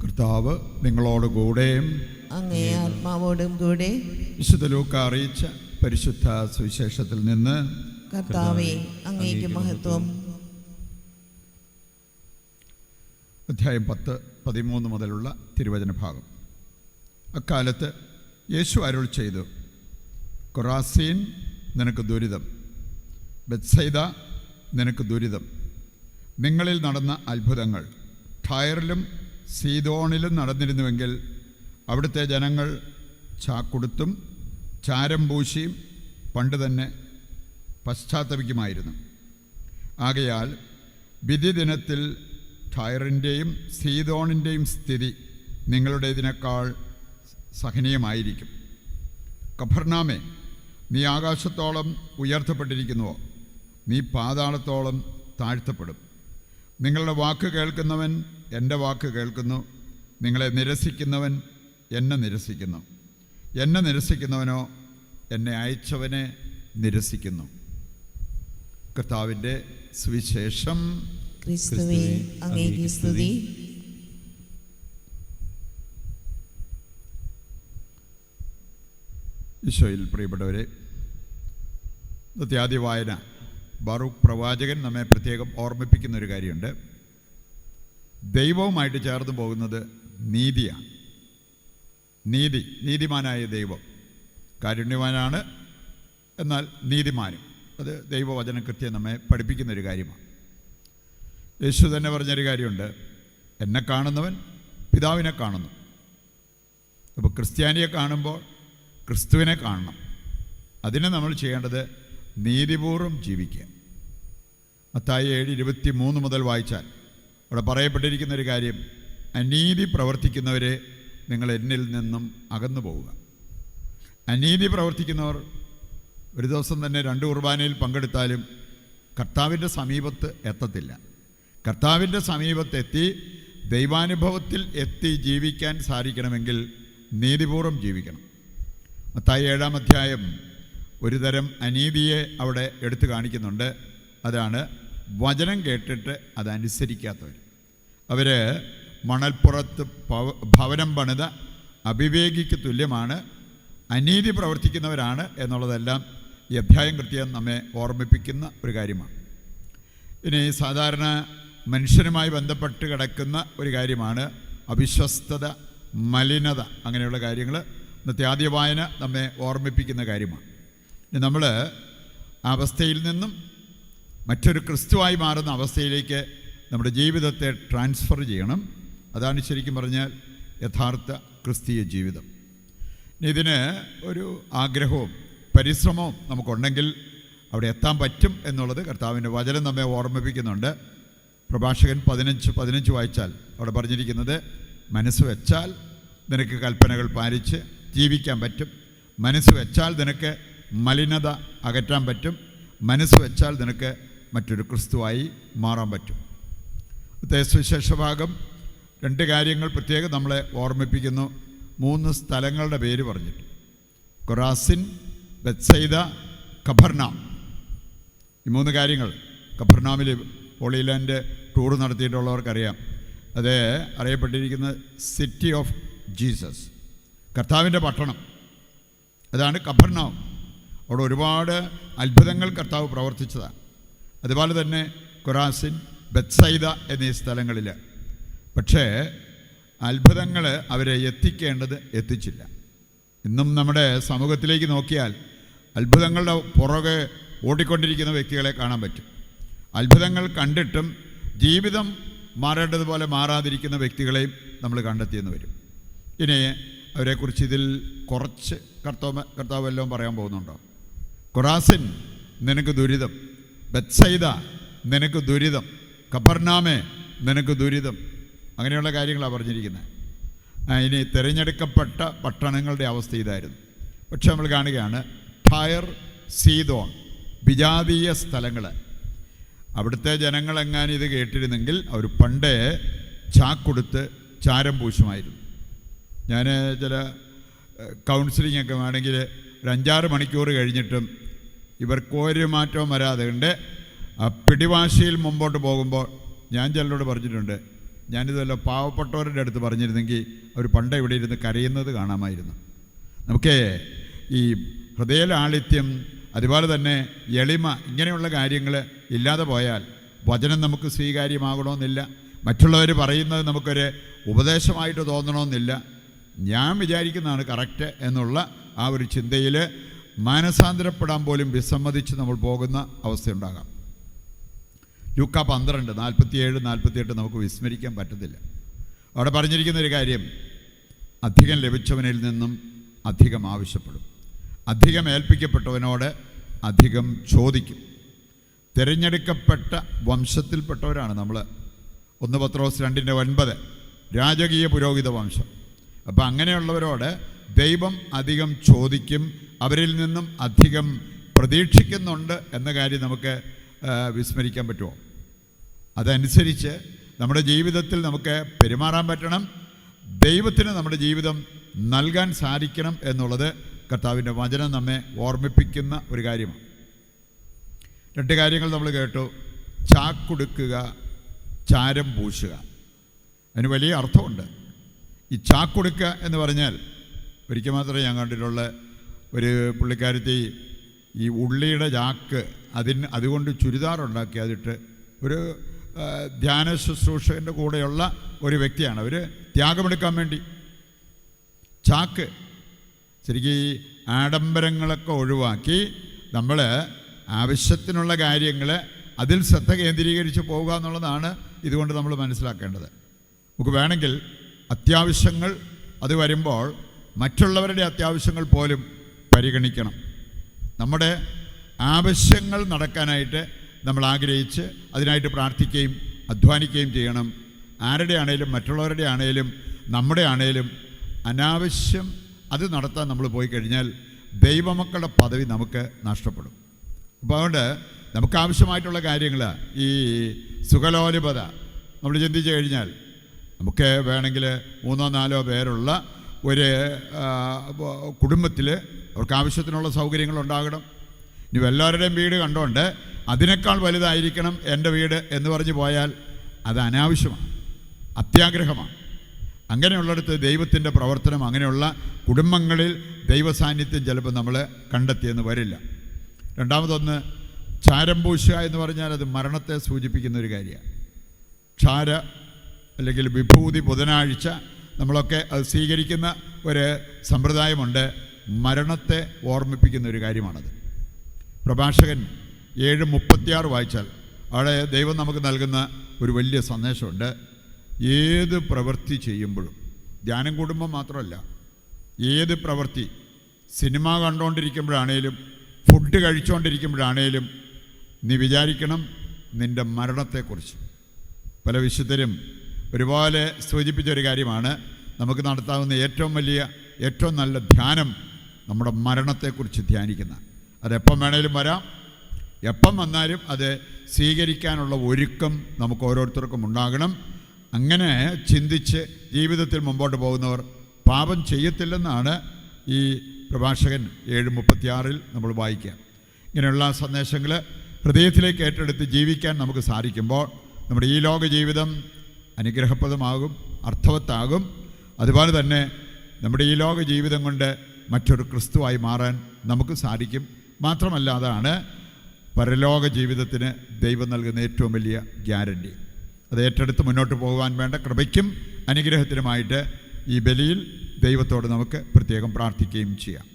കർത്താവ് നിങ്ങളോടുകൂടെ അങ്ങേ ആത്മാവോടും കൂടെ. വിശുദ്ധ ലൂക്കാ അറിയിച്ച പരിശുദ്ധ സുവിശേഷത്തിൽ നിന്ന്. കർത്താവേ, അങ്ങേക്ക് മഹത്വം. അധ്യായം 10-13 മുതലുള്ള തിരുവചന ഭാഗം. അക്കാലത്ത് യേശു അരുൾ ചെയ്തു, കൊറാസീൻ, നിനക്ക് ദുരിതം. ബെത്സൈദ, നിനക്ക് ദുരിതം. നിങ്ങളിൽ നടന്ന അത്ഭുതങ്ങൾ ടയറിലും സീദോണിലും നടന്നിരുന്നുവെങ്കിൽ അവിടുത്തെ ജനങ്ങൾ ചാക്കുടുത്തും ചാരം പൂശിയും പണ്ട് തന്നെ പശ്ചാത്തപിക്കുമായിരുന്നു. ആകയാൽ വിധി ദിനത്തിൽ ടയറിൻ്റെയും സീദോണിൻ്റെയും സ്ഥിതി നിങ്ങളുടേതിനേക്കാൾ സഹനീയമായിരിക്കും. കഫർനാമേ, നീ ആകാശത്തോളം ഉയർത്തപ്പെട്ടിരിക്കുന്നുവോ? നീ പാതാളത്തോളം താഴ്ത്തപ്പെടും. നിങ്ങളുടെ വാക്ക് കേൾക്കുന്നവൻ എൻ്റെ വാക്ക് കേൾക്കുന്നു, നിങ്ങളെ നിരസിക്കുന്നവൻ എന്നെ നിരസിക്കുന്നു. എന്നെ നിരസിക്കുന്നവനോ എന്നെ അയച്ചവനെ നിരസിക്കുന്നു. കർത്താവിൻ്റെ സുവിശേഷം. ക്രിസ്തുവേ, അങ്ങേക്ക് സ്തുതി. ഈശോയിൽ പ്രിയപ്പെട്ടവരെ, ഇന്നത്തെ ആദ്യ വായന ബറൂക്ക് പ്രവാചകൻ നമ്മെ പ്രത്യേകം ഓർമ്മിപ്പിക്കുന്ന ഒരു കാര്യമുണ്ട്. ദൈവവുമായിട്ട് ചേർന്ന് പോകുന്നത് നീതിയാണ്. നീതിമാനായ ദൈവം കാരുണ്യവാനാണ്, എന്നാൽ നീതിമാനും. അത് ദൈവവചനം കൃത്യം നമ്മെ പഠിപ്പിക്കുന്നൊരു കാര്യമാണ്. യേശു തന്നെ പറഞ്ഞൊരു കാര്യമുണ്ട്, എന്നെ കാണുന്നവൻ പിതാവിനെ കാണുന്നു. അപ്പോൾ ക്രിസ്ത്യാനിയെ കാണുമ്പോൾ ക്രിസ്തുവിനെ കാണണം. അതിന് നമ്മൾ ചെയ്യേണ്ടത് നീതിപൂർവ്വം ജീവിക്കുക. മത്തായി 7:23 മുതൽ വായിച്ചാൽ അവിടെ പറയപ്പെട്ടിരിക്കുന്നൊരു കാര്യം, അനീതി പ്രവർത്തിക്കുന്നവരെ നിങ്ങൾ എന്നിൽ നിന്നും അകന്നു പോവുക. അനീതി പ്രവർത്തിക്കുന്നവർ ഒരു ദിവസം തന്നെ 2 കുർബാനയിൽ പങ്കെടുത്താലും കർത്താവിൻ്റെ സമീപത്ത് എത്തത്തില്ല. കർത്താവിൻ്റെ സമീപത്തെത്തി ദൈവാനുഭവത്തിൽ എത്തി ജീവിക്കാൻ സാധിക്കണമെങ്കിൽ നീതിപൂർവ്വം ജീവിക്കണം. മത്തായി 7-ാം അധ്യായം ഒരു തരം അനീതിയെ അവിടെ എടുത്തു കാണിക്കുന്നുണ്ട്. അതാണ് വചനം കേട്ടിട്ട് അതനുസരിക്കാത്തവർ. അവർ മണൽപ്പുറത്ത് ഭവനം പണിത അവിവേകിക്ക് തുല്യമാണ്, അനീതി പ്രവർത്തിക്കുന്നവരാണ് എന്നുള്ളതെല്ലാം ഈ അധ്യായം കൃത്യം നമ്മെ ഓർമ്മിപ്പിക്കുന്ന ഒരു കാര്യമാണ്. ഇനി സാധാരണ മനുഷ്യനുമായി ബന്ധപ്പെട്ട് കിടക്കുന്ന ഒരു കാര്യമാണ് അവിശ്വസ്തത, മലിനത. അങ്ങനെയുള്ള കാര്യങ്ങൾ ഇന്നത്തെ ആദ്യ വായന നമ്മെ ഓർമ്മിപ്പിക്കുന്ന കാര്യമാണ്. ഇനി നമ്മൾ ആ അവസ്ഥയിൽ നിന്നും മറ്റൊരു ക്രിസ്തുവായി മാറുന്ന അവസ്ഥയിലേക്ക് നമ്മുടെ ജീവിതത്തെ ട്രാൻസ്ഫർ ചെയ്യണം. അതാണ് ശരിക്കും പറഞ്ഞാൽ യഥാർത്ഥ ക്രിസ്തീയ ജീവിതം. ഇതിന് ഒരു ആഗ്രഹവും പരിശ്രമവും നമുക്കുണ്ടെങ്കിൽ അവിടെ എത്താൻ പറ്റും എന്നുള്ളത് കർത്താവിൻ്റെ വചനം നമ്മെ ഓർമ്മിപ്പിക്കുന്നുണ്ട്. പ്രഭാഷകൻ 15:15 വായിച്ചാൽ അവിടെ പറഞ്ഞിരിക്കുന്നത്, മനസ്സ് വെച്ചാൽ നിനക്ക് കൽപ്പനകൾ പാലിച്ച് ജീവിക്കാൻ പറ്റും. മനസ്സ് വെച്ചാൽ നിനക്ക് മലിനത അകറ്റാൻ പറ്റും. മനസ്സ് വെച്ചാൽ നിനക്ക് മറ്റൊരു ക്രിസ്തുവായി മാറാൻ പറ്റും. സുവിശേഷ ഭാഗം 2 കാര്യങ്ങൾ പ്രത്യേകം നമ്മളെ ഓർമ്മിപ്പിക്കുന്നു. 3 സ്ഥലങ്ങളുടെ പേര് പറഞ്ഞിട്ട്, കൊറാസിൻ, ബെത്സൈദ, കഫർനാം. ഈ 3 കാര്യങ്ങൾ കഫർനാമിൽ ഹോളി ലാൻഡ് ടൂർ നടത്തിയിട്ടുള്ളവർക്കറിയാം. അത് അറിയപ്പെട്ടിരിക്കുന്നത് സിറ്റി ഓഫ് ജീസസ്, കർത്താവിൻ്റെ പട്ടണം. അതാണ് കഫർനാം. അവിടെ ഒരുപാട് അത്ഭുതങ്ങൾ കർത്താവ് പ്രവർത്തിച്ചതാണ്. അതുപോലെ തന്നെ കൊറാസിൻ, ബെത്സൈദ എന്നീ സ്ഥലങ്ങളിൽ. പക്ഷേ അത്ഭുതങ്ങൾ അവരെ എത്തിക്കേണ്ടത് എത്തിച്ചില്ല. ഇന്നും നമ്മുടെ സമൂഹത്തിലേക്ക് നോക്കിയാൽ അത്ഭുതങ്ങളുടെ പുറകെ ഓടിക്കൊണ്ടിരിക്കുന്ന വ്യക്തികളെ കാണാൻ പറ്റും. അത്ഭുതങ്ങൾ കണ്ടിട്ടും ജീവിതം മാറേണ്ടതുപോലെ മാറാതിരിക്കുന്ന വ്യക്തികളെയും നമ്മൾ കണ്ടെത്തിയെന്ന് വരും. ഇനി അവരെക്കുറിച്ച് ഇതിൽ കുറച്ച് കർത്താവ് എല്ലാം പറയാൻ പോകുന്നുണ്ടോ? കൊറാസിൻ, നിനക്ക് ദുരിതം. ബെത്സൈദ, നിനക്ക് ദുരിതം. കഫർനാമേ, നിനക്ക് ദുരിതം. അങ്ങനെയുള്ള കാര്യങ്ങളാണ് പറഞ്ഞിരിക്കുന്നത്. ഇനി തിരഞ്ഞെടുക്കപ്പെട്ട പട്ടണങ്ങളുടെ അവസ്ഥ ഇതായിരുന്നു. പക്ഷെ നമ്മൾ കാണുകയാണ് ടയർ, സീദോൺ, വിജാതീയ സ്ഥലങ്ങൾ. അവിടുത്തെ ജനങ്ങളെങ്ങാനും ഇത് കേട്ടിരുന്നെങ്കിൽ അവർ പണ്ടേ ചാക്കൊടുത്ത് ചാരം പൂശുമായിരുന്നു. ഞാൻ ചില കൗൺസിലിംഗ് ഒക്കെ വേണമെങ്കിൽ ഒരു 5-6 മണിക്കൂർ കഴിഞ്ഞിട്ടും ഇവർക്ക് ഒരു മാറ്റവും വരാതെ ഉണ്ട്. പിടിവാശിയിൽ മുമ്പോട്ട് പോകുമ്പോൾ ഞാൻ ചിലരോട് പറഞ്ഞിട്ടുണ്ട്, ഞാനിതുവല്ല പാവപ്പെട്ടവരുടെ അടുത്ത് പറഞ്ഞിരുന്നെങ്കിൽ അവർ പണ്ട് ഇവിടെ ഇരുന്ന് കരയുന്നത് കാണാമായിരുന്നു. നമുക്ക് ഈ ഹൃദയലാളിത്യം, അതുപോലെ തന്നെ എളിമ, ഇങ്ങനെയുള്ള കാര്യങ്ങൾ ഇല്ലാതെ പോയാൽ വചനം നമുക്ക് സ്വീകാര്യമാകണമെന്നില്ല. മറ്റുള്ളവർ പറയുന്നത് നമുക്കൊരു ഉപദേശമായിട്ട് തോന്നണമെന്നില്ല. ഞാൻ വിചാരിക്കുന്നതാണ് കറക്റ്റ് എന്നുള്ള ആ ഒരു ചിന്തയിൽ മാനസാന്തരപ്പെടാൻ പോലും വിസമ്മതിച്ച് നമ്മൾ പോകുന്ന അവസ്ഥയുണ്ടാകാം. ലൂക്കാ 12:47-48 നമുക്ക് വിസ്മരിക്കാൻ പറ്റത്തില്ല. അവിടെ പറഞ്ഞിരിക്കുന്നൊരു കാര്യം, അധികം ലഭിച്ചവനിൽ നിന്നും അധികം ആവശ്യപ്പെടും, അധികം ഏൽപ്പിക്കപ്പെട്ടവനോട് അധികം ചോദിക്കും. തിരഞ്ഞെടുക്കപ്പെട്ട വംശത്തിൽപ്പെട്ടവരാണ് നമ്മൾ. 1 പത്രോസ് 2:9 രാജകീയ പുരോഹിത വംശം. അപ്പം അങ്ങനെയുള്ളവരോട് ദൈവം അധികം ചോദിക്കും, അവരിൽ നിന്നും അധികം പ്രതീക്ഷിക്കുന്നുണ്ട് എന്ന കാര്യം നമുക്ക് വിസ്മരിക്കാൻ പറ്റുമോ? അതനുസരിച്ച് നമ്മുടെ ജീവിതത്തിൽ നമുക്ക് പെരുമാറാൻ പറ്റണം. ദൈവത്തിന് നമ്മുടെ ജീവിതം നൽകാൻ സാധിക്കണം എന്നുള്ളത് കർത്താവിൻ്റെ വചനം നമ്മെ ഓർമ്മിപ്പിക്കുന്ന ഒരു കാര്യമാണ്. 2 കാര്യങ്ങൾ നമ്മൾ കേട്ടു. ചാക്കുടുക്കുക, ചാരം പൂശുക. അതിന് വലിയ അർത്ഥമുണ്ട്. ഈ ചാക്കുടുക്കുക എന്ന് പറഞ്ഞാൽ, ഒരിക്കൽ മാത്രമേ ഞാൻ കണ്ടിട്ടുള്ള ഒരു പുള്ളിക്കാരത്തി ഈ ഉള്ളിയുടെ ചാക്ക് അതുകൊണ്ട് ചുരിദാറുണ്ടാക്കി അതിട്ട് ഒരു ധ്യാന ശുശ്രൂഷകൻ്റെ കൂടെയുള്ള ഒരു വ്യക്തിയാണ്. അവർ ത്യാഗമെടുക്കാൻ വേണ്ടി ചാക്ക്, ശരിക്കും ഈ ആഡംബരങ്ങളൊക്കെ ഒഴിവാക്കി നമ്മൾ ആവശ്യത്തിനുള്ള കാര്യങ്ങൾ അതിൽ ശ്രദ്ധ കേന്ദ്രീകരിച്ച് പോവുക എന്നുള്ളതാണ് ഇതുകൊണ്ട് നമ്മൾ മനസ്സിലാക്കേണ്ടത്. നമുക്ക് വേണമെങ്കിൽ അത്യാവശ്യങ്ങൾ അത് വരുമ്പോൾ മറ്റുള്ളവരുടെ അത്യാവശ്യങ്ങൾ പോലും പരിഗണിക്കണം. നമ്മുടെ ആവശ്യങ്ങൾ നടക്കാനായിട്ട് നമ്മൾ ആഗ്രഹിച്ച് അതിനായിട്ട് പ്രാർത്ഥിക്കുകയും അധ്വാനിക്കുകയും ചെയ്യണം. ആരുടെ ആണേലും, മറ്റുള്ളവരുടെ ആണേലും, നമ്മുടെ ആണേലും അനാവശ്യം അത് നടത്താൻ നമ്മൾ പോയി കഴിഞ്ഞാൽ ദൈവമക്കളുടെ പദവി നമുക്ക് നഷ്ടപ്പെടും. അപ്പോൾ അതുകൊണ്ട് നമുക്ക് ആവശ്യമായിട്ടുള്ള കാര്യങ്ങൾ, ഈ സുഖലോലുപത നമ്മൾ ചിന്തിച്ചു കഴിഞ്ഞാൽ, നമുക്ക് വേണമെങ്കിൽ 3-4 പേരുള്ള ഒരു കുടുംബത്തിൽ അവർക്ക് ആവശ്യത്തിനുള്ള സൗകര്യങ്ങളുണ്ടാകണം. ഇനി എല്ലാവരുടെയും വീട് കണ്ടുകൊണ്ട് അതിനേക്കാൾ വലുതായിരിക്കണം എൻ്റെ വീട് എന്ന് പറഞ്ഞു പോയാൽ അത് അനാവശ്യമാണ്, അത്യാഗ്രഹമാണ്. അങ്ങനെയുള്ളിടത്ത് ദൈവത്തിൻ്റെ പ്രവർത്തനം, അങ്ങനെയുള്ള കുടുംബങ്ങളിൽ ദൈവസാന്നിധ്യം ചിലപ്പോൾ നമ്മൾ കണ്ടെത്തിയെന്ന് വരില്ല. രണ്ടാമതൊന്ന്, ചാരം പൂശുക എന്ന് പറഞ്ഞാൽ അത് മരണത്തെ സൂചിപ്പിക്കുന്ന ഒരു കാര്യമാണ്. ക്ഷാര അല്ലെങ്കിൽ വിഭൂതി ബുധനാഴ്ച നമ്മളൊക്കെ അത് സ്വീകരിക്കുന്ന ഒരു സമ്പ്രദായമുണ്ട്. മരണത്തെ ഓർമ്മിപ്പിക്കുന്ന ഒരു കാര്യമാണത്. പ്രഭാഷകൻ 7:36 വായിച്ചാൽ അവിടെ ദൈവം നമുക്ക് നൽകുന്ന ഒരു വലിയ സന്ദേശമുണ്ട്. ഏത് പ്രവൃത്തി ചെയ്യുമ്പോഴും, ധ്യാനം കൂടുമ്പോൾ മാത്രമല്ല, ഏത് പ്രവൃത്തി, സിനിമ കണ്ടുകൊണ്ടിരിക്കുമ്പോഴാണേലും ഫുഡ് കഴിച്ചുകൊണ്ടിരിക്കുമ്പോഴാണേലും നീ വിചാരിക്കണം നിൻ്റെ മരണത്തെക്കുറിച്ച്. പല വിശുദ്ധരും ഒരുപോലെ സൂചിപ്പിച്ചൊരു കാര്യമാണ്, നമുക്ക് നടത്താവുന്ന ഏറ്റവും നല്ല ധ്യാനം നമ്മുടെ മരണത്തെക്കുറിച്ച് ധ്യാനിക്കുന്ന. അതെപ്പം വേണേലും വരാം, എപ്പം വന്നാലും അത് സ്വീകരിക്കാനുള്ള ഒരുക്കം നമുക്ക് ഓരോരുത്തർക്കും ഉണ്ടാകണം. അങ്ങനെ ചിന്തിച്ച് ജീവിതത്തിൽ മുമ്പോട്ട് പോകുന്നവർ പാപം ചെയ്യത്തില്ലെന്നാണ് ഈ പ്രഭാഷകൻ 7:36 നമ്മൾ വായിക്കുക. ഇങ്ങനെയുള്ള സന്ദേശങ്ങൾ ഹൃദയത്തിലേക്ക് ഏറ്റെടുത്ത് ജീവിക്കാൻ നമുക്ക് സാധിക്കുമ്പോൾ നമ്മുടെ ഈ ലോക ജീവിതം അനുഗ്രഹപ്രദമാകും, അർത്ഥവത്താകും. അതുപോലെ തന്നെ നമ്മുടെ ഈ ലോക ജീവിതം കൊണ്ട് മറ്റൊരു ക്രിസ്തുവായി മാറാൻ നമുക്ക് സാധിക്കും. മാത്രമല്ല, അതാണ് പരലോക ജീവിതത്തിന് ദൈവം നൽകുന്ന ഏറ്റവും വലിയ ഗ്യാരണ്ടി. അത് ഏറ്റെടുത്ത് മുന്നോട്ട് പോകുവാൻ വേണ്ട കൃപയ്ക്കും അനുഗ്രഹത്തിനുമായിട്ട് ഈ ബലിയിൽ ദൈവത്തോട് നമുക്ക് പ്രത്യേകം പ്രാർത്ഥിക്കുകയും ചെയ്യാം.